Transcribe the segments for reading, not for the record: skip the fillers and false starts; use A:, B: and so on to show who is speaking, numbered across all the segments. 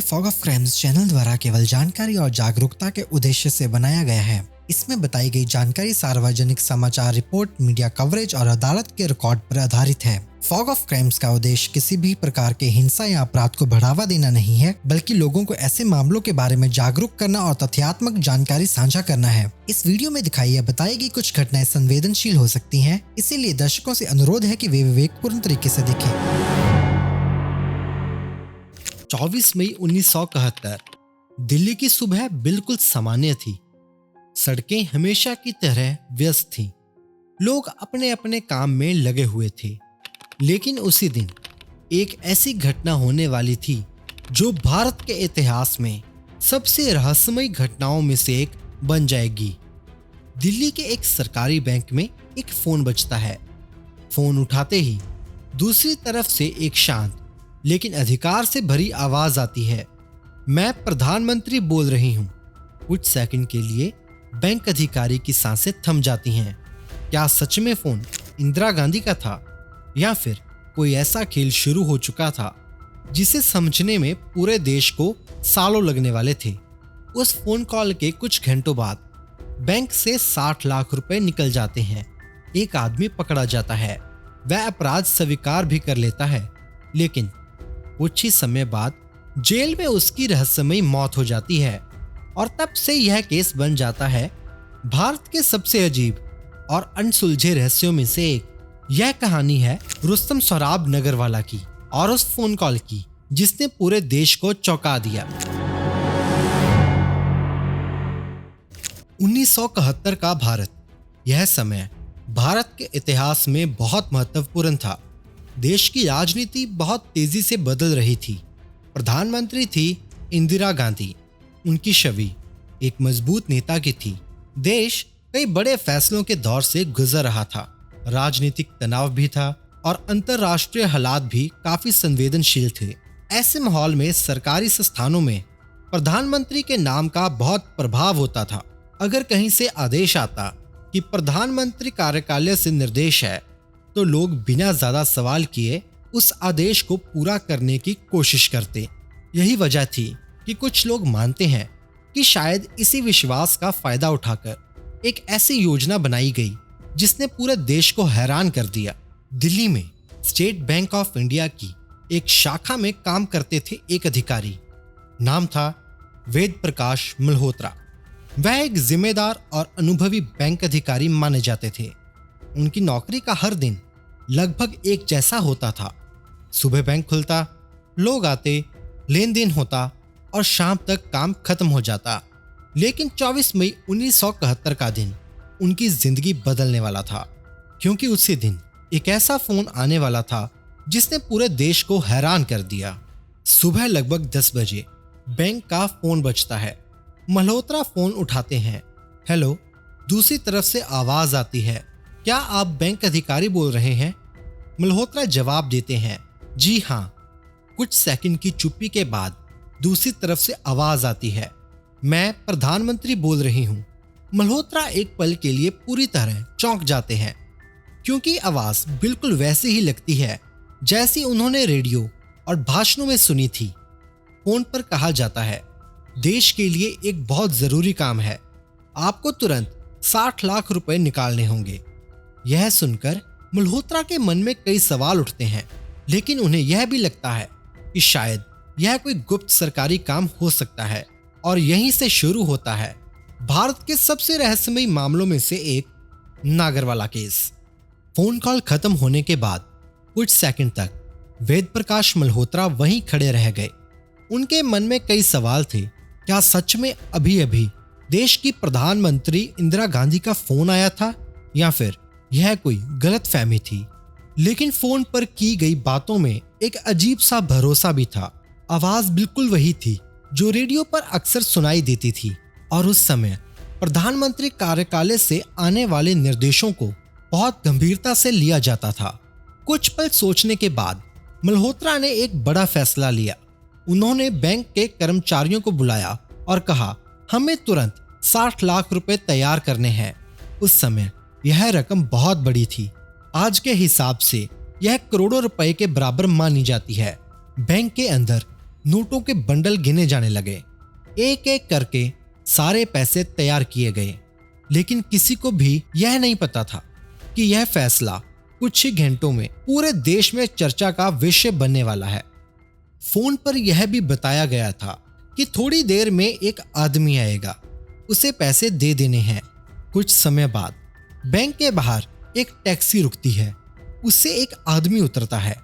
A: Video fog of crimes channel द्वारा केवल जानकारी और जागरूकता के उद्देश्य से बनाया गया है। इसमें बताई गई जानकारी सार्वजनिक समाचार रिपोर्ट, मीडिया कवरेज और अदालत के रिकॉर्ड पर आधारित है। फॉग ऑफ क्राइम्स का उद्देश्य किसी भी प्रकार के हिंसा या अपराध को बढ़ावा देना नहीं है, बल्कि लोगों को ऐसे मामलों के बारे में जागरूक करना और तथ्यात्मक जानकारी साझा करना है। इस वीडियो में दिखाई या बताई गई कुछ घटनाएं संवेदनशील हो सकती हैं, इसीलिए दर्शकों से अनुरोध है कि वे विवेकपूर्ण तरीके से देखें।
B: 24 मई 1971 दिल्ली की सुबह बिल्कुल सामान्य थी। सड़कें हमेशा की तरह व्यस्त थीं। लोग अपने अपने काम में लगे हुए थे। लेकिन उसी दिन एक ऐसी घटना होने वाली थी जो भारत के इतिहास में सबसे रहस्यमयी घटनाओं में से एक बन जाएगी। दिल्ली के एक सरकारी बैंक में एक फोन बजता है। फोन उठाते ही दूसरी तरफ से एक शांत लेकिन अधिकार से भरी आवाज आती है, मैं प्रधानमंत्री बोल रही हूं। कुछ सेकंड के लिए बैंक अधिकारी की सांसें थम जाती हैं। क्या सच में फोन इंदिरा गांधी का था या फिर कोई ऐसा खेल शुरू हो चुका था जिसे समझने में पूरे देश को सालों लगने वाले थे। उस फोन कॉल के कुछ घंटों बाद बैंक से 60 लाख रुपए निकल जाते हैं। एक आदमी पकड़ा जाता है। वह अपराध स्वीकार भी कर लेता है, लेकिन कुछ ही समय बाद जेल में उसकी रहस्यमयी मौत हो जाती है। और तब से यह केस बन जाता है भारत के सबसे अजीब और अनसुलझे रहस्यों में से एक। यह कहानी है रुस्तम सोहराब नगरवाला की और उस फोन कॉल की जिसने पूरे देश को चौंका दिया। 1971 का भारत। यह समय भारत के इतिहास में बहुत महत्वपूर्ण था। देश की राजनीति बहुत तेजी से बदल रही थी। प्रधानमंत्री थी इंदिरा गांधी। उनकी छवि एक मजबूत नेता की थी। देश कई बड़े फैसलों के दौर से गुजर रहा था। राजनीतिक तनाव भी था और अंतर्राष्ट्रीय हालात भी काफी संवेदनशील थे। ऐसे माहौल में सरकारी संस्थानों में प्रधानमंत्री के नाम का बहुत प्रभाव होता था। अगर कहीं से आदेश आता कि प्रधानमंत्री कार्यालय से निर्देश है, तो लोग बिना ज्यादा सवाल किए उस आदेश को पूरा करने की कोशिश करते। यही वजह थी कि कुछ लोग मानते हैं कि शायद इसी विश्वास का फायदा उठाकर एक ऐसी योजना बनाई गई जिसने पूरे देश को हैरान कर दिया। दिल्ली में स्टेट बैंक ऑफ इंडिया की एक शाखा में काम करते थे एक अधिकारी। नाम था वेद प्रकाश मल्होत्रा। वह एक जिम्मेदार और अनुभवी बैंक अधिकारी माने जाते थे। उनकी नौकरी का हर दिन लगभग एक जैसा होता था। सुबह बैंक खुलता, लोग आते, लेन देन होता और शाम तक काम खत्म हो जाता। लेकिन 24 मई 1971 का दिन उनकी जिंदगी बदलने वाला था, क्योंकि उसी दिन एक ऐसा फोन आने वाला था जिसने पूरे देश को हैरान कर दिया। सुबह लगभग 10 बजे बैंक का फोन बजता है। मल्होत्रा फोन उठाते हैं। हेलो। दूसरी तरफ से आवाज आती है, क्या आप बैंक अधिकारी बोल रहे हैं? मल्होत्रा जवाब देते हैं, जी हाँ। कुछ सेकंड की चुप्पी के बाद दूसरी तरफ से आवाज आती है, मैं प्रधानमंत्री बोल रही हूँ। मल्होत्रा एक पल के लिए पूरी तरह चौंक जाते हैं, क्योंकि आवाज बिल्कुल वैसी ही लगती है जैसी उन्होंने रेडियो और भाषणों में सुनी थी। फोन पर कहा जाता है, देश के लिए एक बहुत जरूरी काम है, आपको तुरंत 60 लाख रुपए निकालने होंगे। यह सुनकर मल्होत्रा के मन में कई सवाल उठते हैं, लेकिन उन्हें यह भी लगता है कि शायद यह कोई गुप्त सरकारी काम हो सकता है। और यहीं से शुरू होता है भारत के सबसे रहस्यमयी मामलों में से एक, नागरवाला केस। फोन कॉल खत्म होने के बाद कुछ सेकंड तक वेद प्रकाश मल्होत्रा वहीं खड़े रह गए। उनके मन में कई सवाल थे। क्या सच में अभी अभी देश की प्रधानमंत्री इंदिरा गांधी का फोन आया था या फिर यह कोई गलतफहमी थी? लेकिन फोन पर की गई बातों में एक अजीब सा भरोसा भी था। आवाज बिल्कुल वही थी जो रेडियो पर अक्सर सुनाई देती थी और उस समय प्रधानमंत्री कार्यालय से आने वाले निर्देशों को बहुत गंभीरता से लिया जाता था। कुछ पल सोचने के बाद मल्होत्रा ने एक बड़ा फैसला लिया। उन्होंने बैंक के कर्मचारियों को बुलाया और कहा, हमें तुरंत 60 लाख रुपए तैयार करने हैं। उस समय यह रकम बहुत बड़ी थी। आज के हिसाब से यह करोड़ों रुपए के बराबर मानी जाती है। बैंक के अंदर नोटों के बंडल गिने जाने लगे। एक एक करके सारे पैसे तैयार किए गए, लेकिन किसी को भी यह नहीं पता था कि यह फैसला कुछ ही घंटों में पूरे देश में चर्चा का विषय बनने वाला है। फोन पर यह भी बताया गया था कि थोड़ी देर में एक आदमी आएगा, उसे पैसे दे देने हैं। कुछ समय बाद बैंक के बाहर एक टैक्सी रुकती है, उससे एक आदमी उतरता है,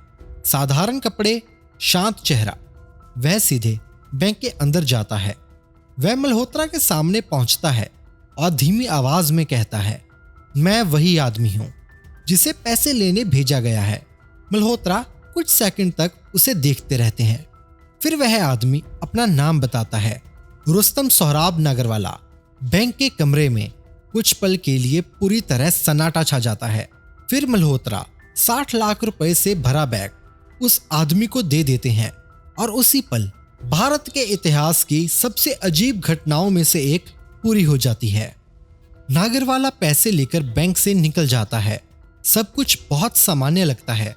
B: साधारण कपड़े, शांत चेहरा। वह सीधे बैंक के अंदर जाता है। वह मल्होत्रा के सामने पहुंचता है और धीमी आवाज में कहता है, मैं वही आदमी हूं जिसे पैसे लेने भेजा गया है। मल्होत्रा कुछ सेकंड तक उसे देखते रहते हैं। फिर वह आदमी अपना नाम बताता है, रुस्तम सोहराब नागरवाला। बैंक के कमरे में कुछ पल के लिए पूरी तरह सन्नाटा छा जाता है। फिर मल्होत्रा 60 लाख रुपए से भरा बैग उस आदमी को दे देते हैं और उसी पल भारत के इतिहास की सबसे अजीब घटनाओं में से एक पूरी हो जाती है। नागरवाला पैसे लेकर बैंक से निकल जाता है। सब कुछ बहुत सामान्य लगता है,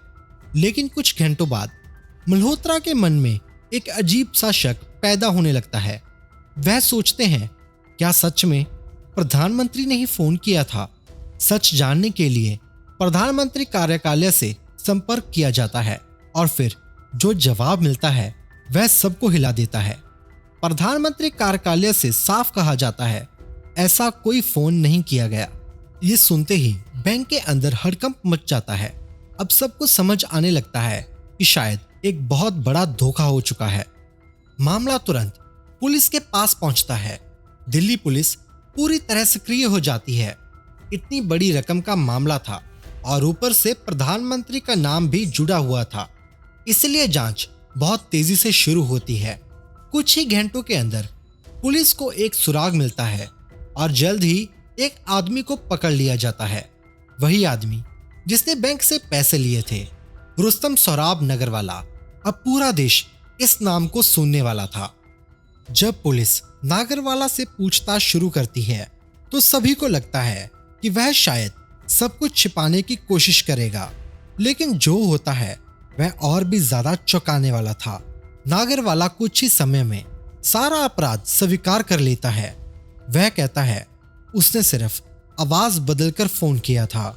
B: लेकिन कुछ घंटों बाद मल्होत्रा के मन में एक अजीब सा शक पैदा होने लगता है। वह सोचते हैं, क्या सच में प्रधानमंत्री ने ही फोन किया था? सच जानने के लिए प्रधानमंत्री कार्यालय से संपर्क किया जाता है और फिर जो जवाब मिलता है वह सबको हिला देता है। प्रधानमंत्री कार्यालय से साफ कहा जाता है, ऐसा कोई फोन नहीं किया गया। ये सुनते ही बैंक के अंदर हड़कंप मच जाता है। अब सबको समझ आने लगता है कि शायद एक बहुत बड़ा धोखा हो चुका है। मामला तुरंत पुलिस के पास पहुंचता है। दिल्ली पुलिस पूरी तरह सक्रिय हो जाती है। इतनी बड़ी रकम का मामला था और ऊपर से प्रधानमंत्री का नाम भी जुड़ा हुआ था, इसलिए जांच बहुत तेजी से शुरू होती है। कुछ ही घंटों के अंदर पुलिस को एक सुराग मिलता है और जल्द ही एक आदमी को पकड़ लिया जाता है। वही आदमी जिसने बैंक से पैसे लिए थे, रुस्तम सोहराब नागरवाला। अब पूरा देश इस नाम को सुनने वाला था। जब पुलिस नागरवाला से पूछताछ शुरू करती है तो सभी को लगता है कि वह शायद सब कुछ छिपाने की कोशिश करेगा, लेकिन जो होता है वह और भी ज्यादा चौंकाने वाला था। नागरवाला कुछ ही समय में सारा अपराध स्वीकार कर लेता है। वह कहता है उसने सिर्फ आवाज बदलकर फोन किया था।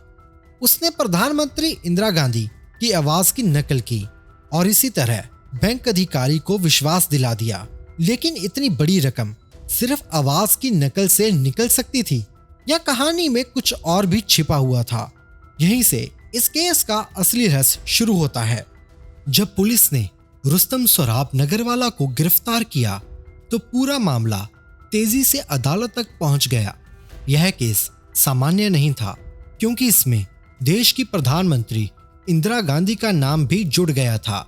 B: उसने प्रधानमंत्री इंदिरा गांधी की आवाज की नकल की और इसी तरह बैंक अधिकारी को विश्वास दिला दिया। लेकिन इतनी बड़ी रकम सिर्फ आवाज की नकल से निकल सकती थी या कहानी में कुछ और भी छिपा हुआ था? यहीं से इस केस का असली रहस्य शुरू होता है। जब पुलिस ने रुस्तम सोहराब नागरवाला को गिरफ्तार किया तो पूरा मामला तेजी से अदालत तक पहुंच गया। यह केस सामान्य नहीं था, क्योंकि इसमें देश की प्रधानमंत्री इंदिरा गांधी का नाम भी जुड़ गया था।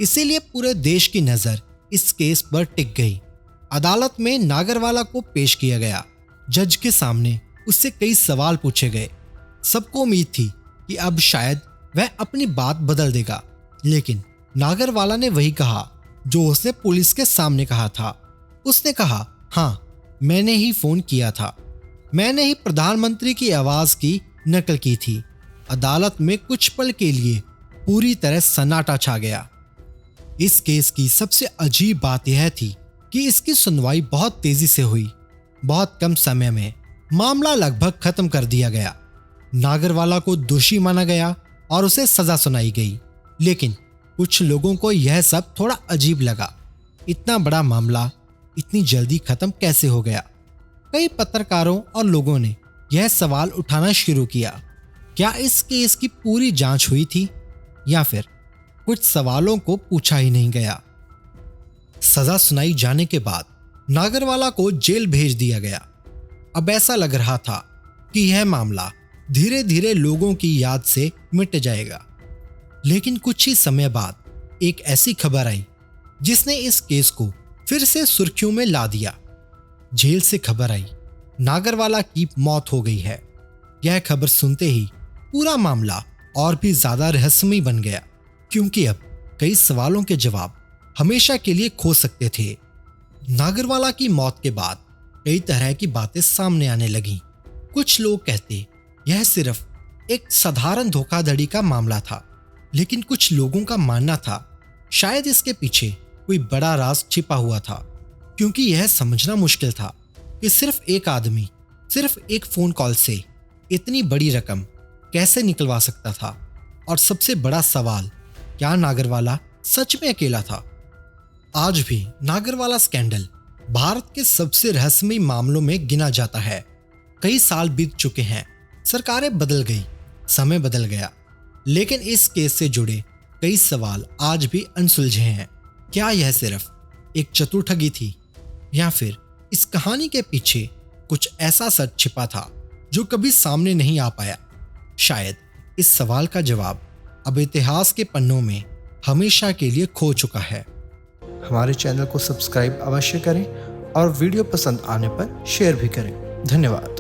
B: इसीलिए पूरे देश की नजर इस केस पर टिक गई। अदालत में नागरवाला को पेश किया गया। जज के सामने उससे कई सवाल पूछे गए। सबको उम्मीद थी कि अब शायद वह अपनी बात बदल देगा, लेकिन नागरवाला ने वही कहा जो उसने पुलिस के सामने कहा था। उसने कहा, हाँ, मैंने ही फोन किया था, मैंने ही प्रधानमंत्री की आवाज की नकल की थी। अदालत में कुछ पल के लिए पूरी तरह सन्नाटा छा गया। इस केस की सबसे अजीब बात यह थी कि इसकी सुनवाई बहुत तेजी से हुई। बहुत कम समय में मामला लगभग खत्म कर दिया गया। नागरवाला को दोषी माना गया और उसे सजा सुनाई गई। लेकिन कुछ लोगों को यह सब थोड़ा अजीब लगा। इतना बड़ा मामला इतनी जल्दी खत्म कैसे हो गया? कई पत्रकारों और लोगों ने यह सवाल उठाना शुरू किया, क्या इस केस की पूरी जांच हुई थी या फिर कुछ सवालों को पूछा ही नहीं गया? सजा सुनाई जाने के बाद नागरवाला को जेल भेज दिया गया। अब ऐसा लग रहा था कि यह मामला धीरे धीरे लोगों की याद से मिट जाएगा। लेकिन कुछ ही समय बाद एक ऐसी खबर आई जिसने इस केस को फिर से सुर्खियों में ला दिया। जेल से खबर आई, नागरवाला की मौत हो गई है। यह खबर सुनते ही पूरा मामला और भी ज्यादा रहस्यमय बन गया, क्योंकि अब कई सवालों के जवाब हमेशा के लिए खो सकते थे। नागरवाला की मौत के बाद कई तरह की बातें सामने आने लगीं। कुछ लोग कहते यह सिर्फ एक साधारण धोखाधड़ी का मामला था, लेकिन कुछ लोगों का मानना था शायद इसके पीछे कोई बड़ा राज छिपा हुआ था, क्योंकि यह समझना मुश्किल था कि सिर्फ एक आदमी सिर्फ एक फोन कॉल से इतनी बड़ी रकम कैसे निकलवा सकता था। और सबसे बड़ा सवाल, क्या नागरवाला सच में अकेला था? आज भी नागरवाला स्कैंडल भारत के सबसे रहस्यमयी मामलों में गिना जाता है। कई साल बीत चुके हैं, सरकारें बदल गई, समय बदल गया, लेकिन इस केस से जुड़े कई सवाल आज भी अनसुलझे हैं। क्या यह सिर्फ एक चतुर ठगी थी, या फिर इस कहानी के पीछे कुछ ऐसा सच छिपा था जो कभी सामने नहीं आ पाया? शायद इस सवाल का जवाब अब इतिहास के पन्नों में हमेशा के लिए खो चुका है।
C: हमारे चैनल को सब्सक्राइब अवश्य करें और वीडियो पसंद आने पर शेयर भी करें। धन्यवाद।